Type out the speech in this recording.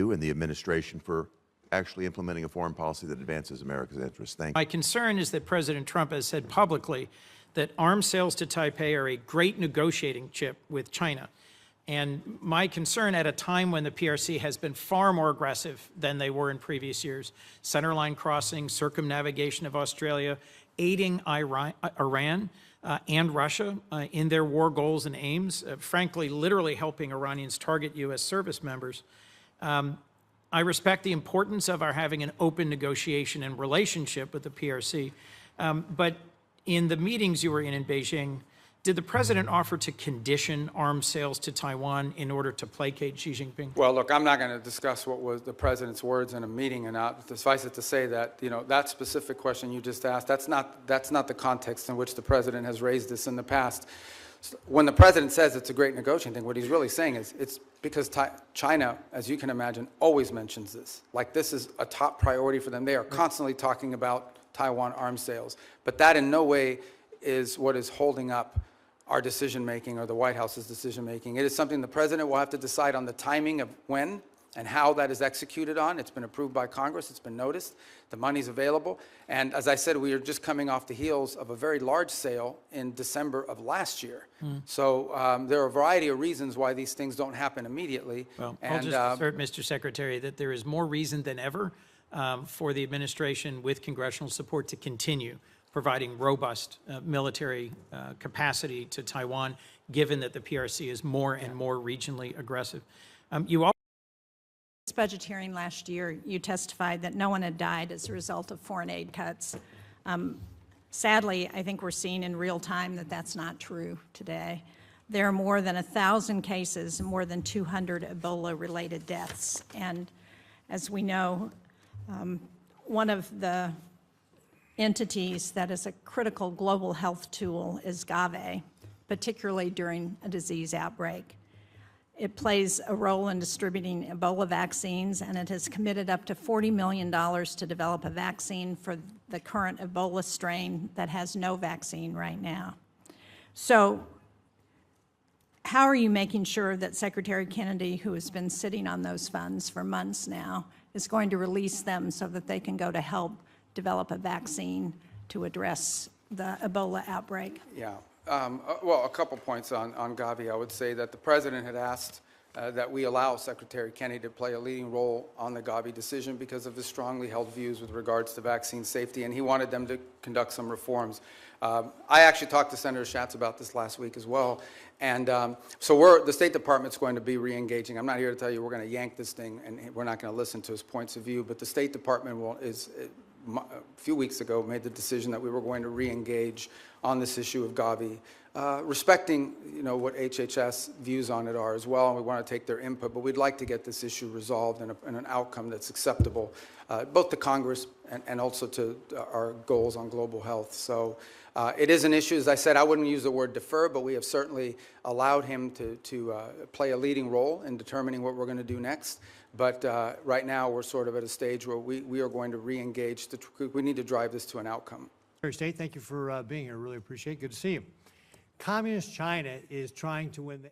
you and the administration for actually implementing a foreign policy that advances America's interests. Thank you. My concern is that President Trump has said publicly that arms sales to Taipei are a great negotiating chip with China. And my concern at a time when the PRC has been far more aggressive than they were in previous years, centerline crossing, circumnavigation of Australia, aiding Iran and Russia in their war goals and aims, frankly, literally helping Iranians target U.S. service members. I respect the importance of our having an open negotiation and relationship with the PRC, but in the meetings you were in Beijing, did the president offer to condition arms sales to Taiwan in order to placate Xi Jinping? Well, look, I'm not going to discuss what was the president's words in a meeting, and suffice it to say that, you know, that specific question you just asked, that's not the context in which the president has raised this in the past. When the president says it's a great negotiating thing, what he's really saying is it's because China, as you can imagine, always mentions this. Like, this is a top priority for them. They are constantly talking about Taiwan arms sales, but that in no way is what is holding up our decision-making or the White House's decision-making. It is something the president will have to decide on the timing of when and how that is executed on. It's been approved by Congress. It's been noticed. The money's available. And as I said, we are just coming off the heels of a very large sale in December of last year. So there are a variety of reasons why these things don't happen immediately. Well, I'll just assert, Mr. Secretary, that there is more reason than ever for the administration with congressional support to continue providing robust military capacity to Taiwan, given that the PRC is more and more regionally aggressive. You also budget hearing last year, you testified that no one had died as a result of foreign aid cuts. Sadly, I think we're seeing in real time that that's not true today. There are more than 1,000 cases and more than 200 Ebola-related deaths. And as we know, one of the entities that is a critical global health tool is Gavi, particularly during a disease outbreak. It plays a role in distributing Ebola vaccines, and it has committed up to $40 million to develop a vaccine for the current Ebola strain that has no vaccine right now. So how are you making sure that Secretary Kennedy, who has been sitting on those funds for months now, is going to release them so that they can go to help develop a vaccine to address the Ebola outbreak? Yeah. Well, a couple points on Gavi. I would say that the president had asked that we allow Secretary Kennedy to play a leading role on the Gavi decision because of his strongly held views with regards to vaccine safety, and he wanted them to conduct some reforms. I actually talked to Senator Schatz about this last week as well, and so the State Department's going to be re-engaging. I'm not here to tell you we're going to yank this thing and we're not going to listen to his points of view, but the State Department a few weeks ago made the decision that we were going to re-engage on this issue of Gavi, respecting, you know, what HHS views on it are as well, and we want to take their input, but we'd like to get this issue resolved in an outcome that's acceptable, both to Congress and also to our goals on global health. So it is an issue. As I said, I wouldn't use the word defer, but we have certainly allowed him to play a leading role in determining what we're going to do next. But right now, we're sort of at a stage where we are going to re-engage. We need to drive this to an outcome. Secretary of State, thank you for being here. Really appreciate it. Good to see you. Communist China is trying to win the